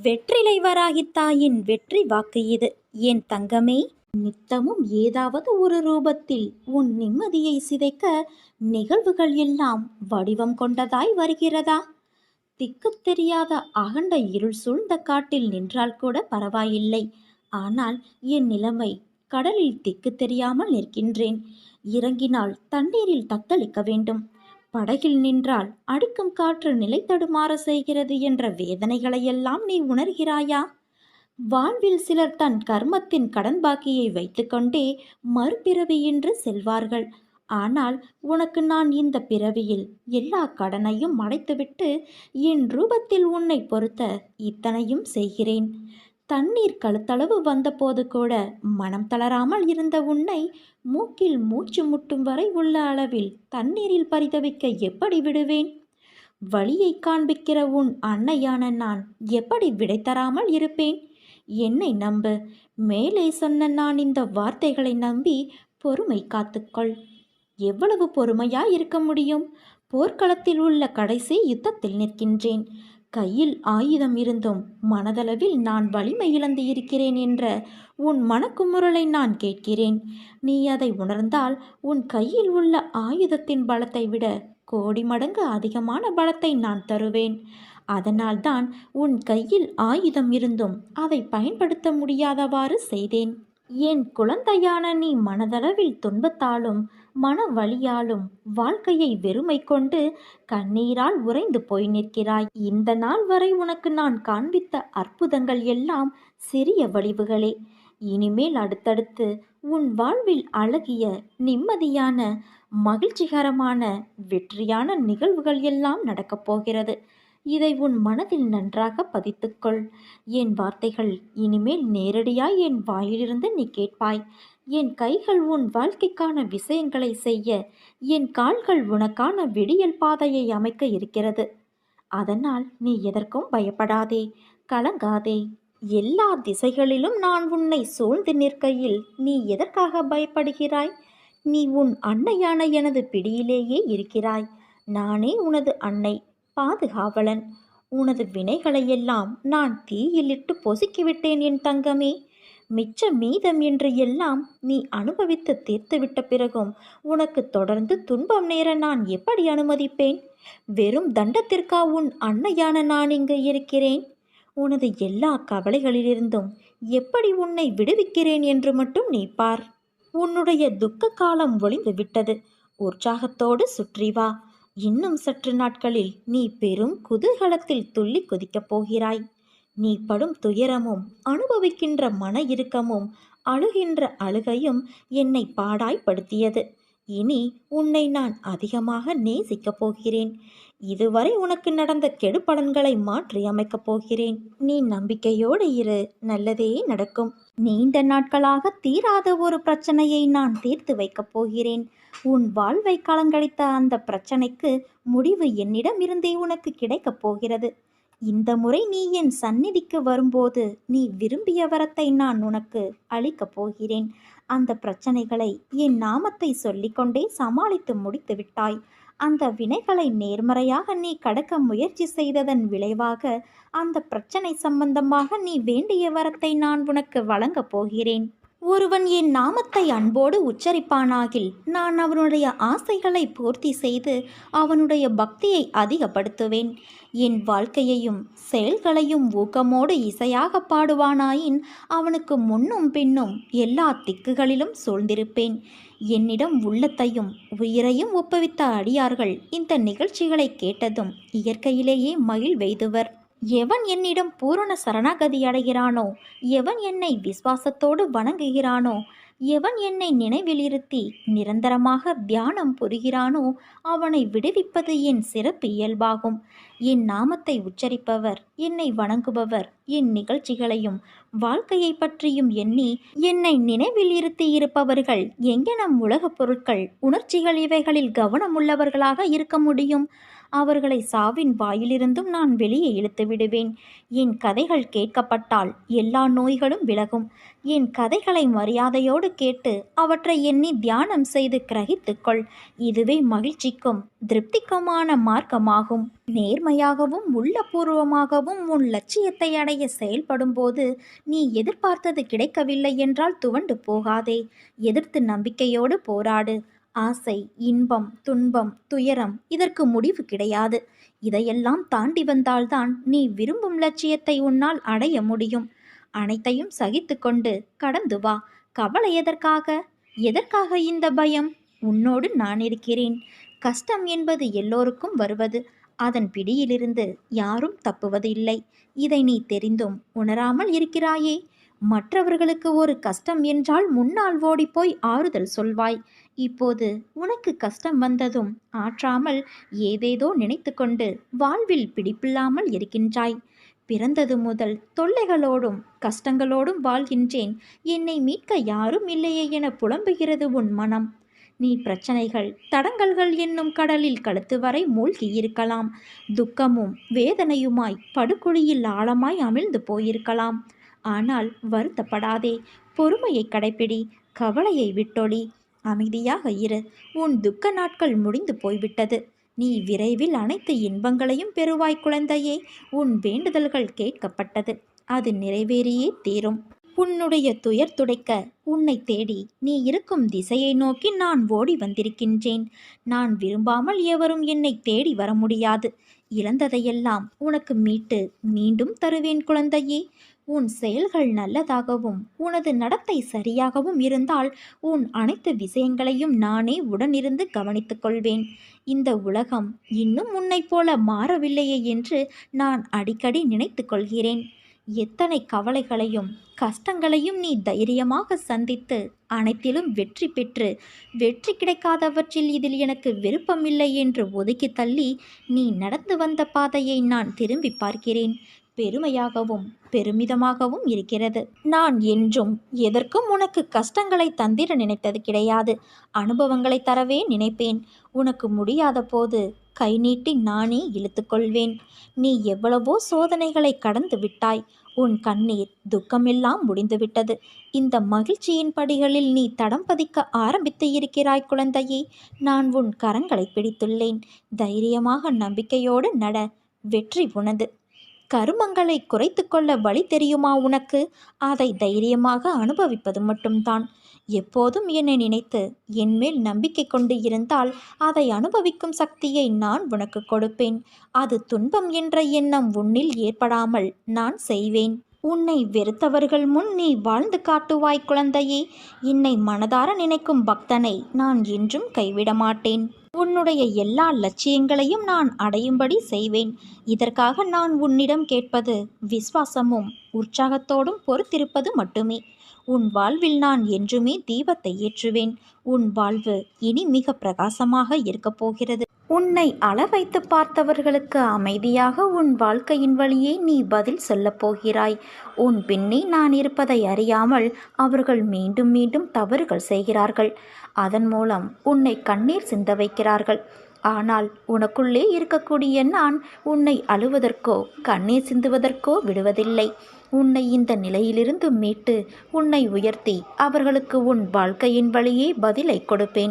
வெற்றிலை வராகித் தாயின் வெற்றி வாக்கு இது. என் தங்கமே, நித்தமும் ஏதாவது ஒரு ரூபத்தில் உன் நிம்மதியை சிதைக்க நிகழ்வுகள் எல்லாம் வடிவம் கொண்டதாய் வருகிறதா? திக்குத் தெரியாத அகண்ட இருள் சூழ்ந்த காட்டில் நின்றால் கூட பரவாயில்லை. ஆனால் என் நிலைமை, கடலில் திக்கு தெரியாமல் நிற்கின்றேன். இறங்கினால் தண்ணீரில் தத்தளிக்க வேண்டும். படகில் நின்றால் அடிக்கும் காற்று நிலை தடுமாற செய்கிறது என்ற வேதனைகளையெல்லாம் நீ உணர்கிறாயா? வாழ்வில் சிலர் தன் கர்மத்தின் கடன் பாக்கியை வைத்துக்கொண்டே மறுபிறவியின்றி செல்வார்கள். ஆனால் உனக்கு நான் இந்த பிறவியில் எல்லா கடனையும் அடைத்துவிட்டு என் ரூபத்தில் உன்னை பொறுத்த இத்தனையும் செய்கிறேன். தண்ணீர் கழுத்தளவு வந்தபோது கூட மனம் தளராமல் இருந்த உன்னை மூக்கில் மூச்சு முட்டும் வரை உள்ள அளவில் தண்ணீரில் பரிதவிக்க எப்படி விடுவேன்? வழியை காண்பிக்கிற உன் அன்னையான நான் எப்படி விடை தராமல் இருப்பேன்? என்னை நம்பு. மேலே சொன்ன நான் இந்த வார்த்தைகளை நம்பி பொறுமை காத்துக்கொள். எவ்வளவு பொறுமையாய் இருக்க முடியும்? போர்க்களத்தில் உள்ள கடைசி யுத்தத்தில் நிற்கின்றேன். கையில் ஆயுதம் இருந்தும் மனதளவில் நான் வலிமை இழந்து இருக்கிறேன் என்ற உன் மனக்குமுறலை நான் கேட்கிறேன். நீ அதை உணர்ந்தால் உன் கையில் உள்ள ஆயுதத்தின் பலத்தை விட கோடி மடங்கு அதிகமான பலத்தை நான் தருவேன். அதனால்தான் உன் கையில் ஆயுதம் இருந்தும் அதை பயன்படுத்த முடியாதவாறு செய்தேன். என் குழந்தையான நீ மனதளவில் துன்பத்தாலும் மன வலியாலும் வாழ்க்கையை வெறுமை கொண்டு கண்ணீரால் உறைந்து போய் நிற்கிறாய். இந்த நாள் வரை உனக்கு நான் காண்பித்த அற்புதங்கள் எல்லாம் சிறிய வடிவுகளே. இனிமேல் அடுத்தடுத்து உன் வாழ்வில் அழகிய, நிம்மதியான, மகிழ்ச்சிகரமான, வெற்றியான நிகழ்வுகள் எல்லாம் நடக்கப் போகிறது. இதை உன் மனதில் நன்றாக பதித்துக்கொள். என் வார்த்தைகள் இனிமேல் நேரடியாய் என் வாயிலிருந்து நீ கேட்பாய். என் கைகள் உன் வாழ்க்கைக்கான விஷயங்களை செய்ய, என் கால்கள் உனக்கான விடியல் பாதையை அமைக்க இருக்கிறது. அதனால் நீ எதற்கும் பயப்படாதே, கலங்காதே. எல்லா திசைகளிலும் நான் உன்னை சூழ்ந்து நிற்கையில் நீ எதற்காக பயப்படுகிறாய்? நீ உன் அன்னையான எனது பிடியிலேயே இருக்கிறாய். நானே உனது அன்னை, பாதுகாவலன். உனது வினைகளையெல்லாம் நான் தீயிலிட்டு பொசுக்கிவிட்டேன் என் தங்கமே. மிச்ச மீதம் என்று எல்லாம் நீ அனுபவித்து தீர்த்துவிட்ட பிறகும் உனக்கு தொடர்ந்து துன்பம் நேர நான் எப்படி அனுமதிப்பேன்? வெறும் தண்டத்திற்கா உன் அன்னையான நான் இங்கு இருக்கிறேன்? உனது எல்லா கவலைகளிலிருந்தும் எப்படி உன்னை விடுவிக்கிறேன் என்று மட்டும் நீ பார். உன்னுடைய துக்க காலம் ஒளிந்து விட்டது. உற்சாகத்தோடு சுற்றி வா. இன்னும் சற்று நாட்களில் நீ பெரும் குதூகலத்தில் துள்ளி குதிக்கப் போகிறாய். நீ படும் துயரமும் அனுபவிக்கின்ற மன இறுக்கமும் அழுகின்ற அழுகையும் என்னை பாடாய்படுத்தியது. இனி உன்னை நான் அதிகமாக நேசிக்கப் போகிறேன். இதுவரை உனக்கு நடந்த கெடுபலன்களை மாற்றி அமைக்கப் போகிறேன். நீ நம்பிக்கையோடு இரு, நல்லதே நடக்கும். நீண்ட நாட்களாக தீராத ஒரு பிரச்சனையை நான் தீர்த்து வைக்கப் போகிறேன். உன் வாழ்வை கலங்கடித்த அந்த பிரச்சனைக்கு முடிவு என்னிடம் இருந்தே உனக்கு கிடைக்கப் போகிறது. இந்த முறை நீ என் சந்நிதிக்கு வரும்போது நீ விரும்பிய வரத்தை நான் உனக்கு அளிக்கப் போகிறேன். அந்த பிரச்சனைகளை என் நாமத்தை சொல்லிக்கொண்டே சமாளித்து முடித்து விட்டாய். அந்த வினைகளை நேர்மறையாக நீ கடக்க முயற்சி செய்ததன் விளைவாக அந்த பிரச்சனை சம்பந்தமாக நீ வேண்டிய வரத்தை நான் உனக்கு வழங்கப் போகிறேன். ஒருவன் என் நாமத்தை அன்போடு உச்சரிப்பானாகில் நான் அவனுடைய ஆசைகளை பூர்த்தி செய்து அவனுடைய பக்தியை அதிகப்படுத்துவேன். என் வாழ்க்கையையும் செயல்களையும் ஊக்கமோடு இசையாக பாடுவானாயின் அவனுக்கு முன்னும் பின்னும் எல்லா திக்குகளிலும் சூழ்ந்திருப்பேன். என்னிடம் உள்ளத்தையும் உயிரையும் ஒப்புவித்த அடியார்கள் இந்த நிகழ்ச்சிகளை கேட்டதும் இயற்கையிலேயே மகிழ்வெய்துவர். எவன் என்னிடம் பூரண சரணாகதி அடைகிறானோ, எவன் என்னை விசுவாசத்தோடு வணங்குகிறானோ, எவன் என்னை நினைவில் இருத்தி நிரந்தரமாக தியானம் புரிகிறானோ அவனை விடுவிப்பது என் சிறப்பு இயல்பாகும். என் நாமத்தை உச்சரிப்பவர், என்னை வணங்குபவர், என் நிகழ்ச்சிகளையும் வாழ்க்கையை பற்றியும் எண்ணி என்னை நினைவில் இருத்தி இருப்பவர்கள் எங்கெனம் உலகப் பொருட்கள், உணர்ச்சிகள் இவைகளில் கவனமுள்ளவர்களாக இருக்க முடியும்? அவர்களை சாவின் வாயிலிருந்தும் நான் வெளியே இழுத்து விடுவேன். என் கதைகள் கேட்கப்பட்டால் எல்லா நோய்களும் விலகும். என் கதைகளை மரியாதையோடு கேட்டு அவற்றை எண்ணி தியானம் செய்து கிரகித்துக்கொள். இதுவே மகிழ்ச்சிக்கும் திருப்திக்குமான மார்க்கமாகும். நேர்மையாகவும் உள்ளபூர்வமாகவும் உன் லட்சியத்தை அடைய செயல்படும்போது நீ எதிர்பார்த்தது கிடைக்கவில்லை என்றால் துவண்டு போகாதே. எதிர்த்து நம்பிக்கையோடு போராடு. ஆசை, இன்பம், துன்பம், துயரம் இதற்கு முடிவு கிடையாது. இதையெல்லாம் தாண்டி வந்தால்தான் நீ விரும்பும் லட்சியத்தை உன்னால் அடைய முடியும். அனைத்தையும் சகித்து கொண்டு கடந்து வா. கவலை எதற்காக? எதற்காக இந்த பயம்? உன்னோடு நான் இருக்கிறேன். கஷ்டம் என்பது எல்லோருக்கும் வருவது. அதன் பிடியிலிருந்து யாரும் தப்புவது இல்லை. இதை நீ தெரிந்தும் உணராமல் இருக்கிறாயே. மற்றவர்களுக்கு ஒரு கஷ்டம் என்றால் முன்னால் ஓடிப்போய் ஆறுதல் சொல்வாய். இப்போது உனக்கு கஷ்டம் வந்ததும் ஆற்றாமல் ஏதேதோ நினைத்து கொண்டு வாழ்வில் பிடிப்பில்லாமல் இருக்கின்றாய். பிறந்தது முதல் தொல்லைகளோடும் கஷ்டங்களோடும் வாழ்கின்றேன், என்னை மீட்க யாரும் இல்லையே என புலம்புகிறது உன் மனம். நீ பிரச்சனைகள் தடங்கல்கள் என்னும் கடலில் கழுத்து வரை மூழ்கி இருக்கலாம். துக்கமும் வேதனையுமாய் படுகுழியில் ஆழமாய் அமிழ்ந்து போயிருக்கலாம். ஆனால் வருத்தப்படாதே. பொறுமையை கடைப்பிடி. கவலையை விட்டொழி. அமைதியாக இரு. உன் துக்க நாட்கள் முடிந்து போய்விட்டது. நீ விரைவில் அனைத்து இன்பங்களையும் பெறுவாய் குழந்தையே. உன் வேண்டுதல்கள் கேட்கப்பட்டது. அது நிறைவேறியே தீரும். உன்னுடைய துயர் துடைக்க உன்னை தேடி நீ இருக்கும் திசையை நோக்கி நான் ஓடி வந்திருக்கின்றேன். நான் விரும்பாமல் எவரும் என்னை தேடி வர முடியாது. இழந்ததையெல்லாம் உனக்கு மீட்டு மீண்டும் தருவேன் குழந்தையே. உன் செயல்கள் நல்லதாகவும் உனது நடத்தை சரியாகவும் இருந்தால் உன் அனைத்து விஷயங்களையும் நானே உடனிருந்து கவனித்துக் கொள்வேன். இந்த உலகம் இன்னும் உன்னைப் போல மாறவில்லையே என்று நான் அடிக்கடி நினைத்து கொள்கிறேன். எத்தனை கவலைகளையும் கஷ்டங்களையும் நீ தைரியமாக சந்தித்து அனைத்திலும் வெற்றி பெற்று வெற்றி கிடைக்காதவற்றில் இதில் எனக்கு விருப்பமில்லை என்று ஒதுக்கி தள்ளி நீ நடந்து வந்த பாதையை நான் திரும்பி பார்க்கிறேன். பெருமையாகவும் பெருமிதமாகவும் இருக்கிறது. நான் என்றும் எதற்கும் உனக்கு கஷ்டங்களை தந்திர நினைத்தது கிடையாது. அனுபவங்களை தரவே நினைப்பேன். உனக்கு முடியாத போது கை நீட்டி நானே இழுத்துக்கொள்வேன். நீ எவ்வளவோ சோதனைகளை கடந்து விட்டாய். உன் கண்ணீர் துக்கமெல்லாம் முடிந்துவிட்டது. இந்த மகிழ்ச்சியின் படிகளில் நீ தடம் பதிக்க ஆரம்பித்து இருக்கிறாய் குழந்தையே. நான் உன் கரங்களை பிடித்துள்ளேன். தைரியமாக நம்பிக்கையோடு நட. வெற்றி உனது. கருமங்களை குறைத்து கொள்ள வழி தெரியுமா உனக்கு? அதை தைரியமாக அனுபவிப்பது மட்டும்தான். எப்போதும் என்னை நினைத்து என்மேல் நம்பிக்கை கொண்டு இருந்தால் அதை அனுபவிக்கும் சக்தியை நான் உனக்கு கொடுப்பேன். அது துன்பம் என்ற எண்ணம் உன்னில் ஏற்படாமல் நான் செய்வேன். உன்னை வெறுத்தவர்கள் முன் நீ வாழ்ந்து காட்டுவாய் குழந்தையே. என்னை மனதார நினைக்கும் பக்தனை நான் என்றும் கைவிட மாட்டேன். உன்னுடைய எல்லா லட்சியங்களையும் நான் அடையும்படி செய்வேன். இதற்காக நான் உன்னிடம் கேட்பது விசுவாசமும் உற்சாகத்தோடும் பொறுத்திருப்பது மட்டுமே. உன் வாழ்வில் நான் என்றுமே தீபத்தை ஏற்றுவேன். உன் வாழ்வு இனி மிக பிரகாசமாக இருக்கப் போகிறது. உன்னை அளவைத்து பார்த்தவர்களுக்கு அமைதியாக உன் வாழ்க்கையின் வழியே நீ பதில் சொல்லப் போகிறாய். உன் பின்னே நான் இருப்பதை அறியாமல் அவர்கள் மீண்டும் மீண்டும் தவறுகள் செய்கிறார்கள். அதன் மூலம் உன்னை கண்ணீர் சிந்த வைக்கிறார்கள். ஆனால் உனக்குள்ளே இருக்கக்கூடிய நான் உன்னை அழுவதற்கோ கண்ணீர் சிந்துவதற்கோ விடுவதில்லை. உன்னை இந்த நிலையிலிருந்து மீட்டு உன்னை உயர்த்தி அவர்களுக்கு உன் வாழ்க்கையின் வழியே பதிலை கொடுப்பேன்.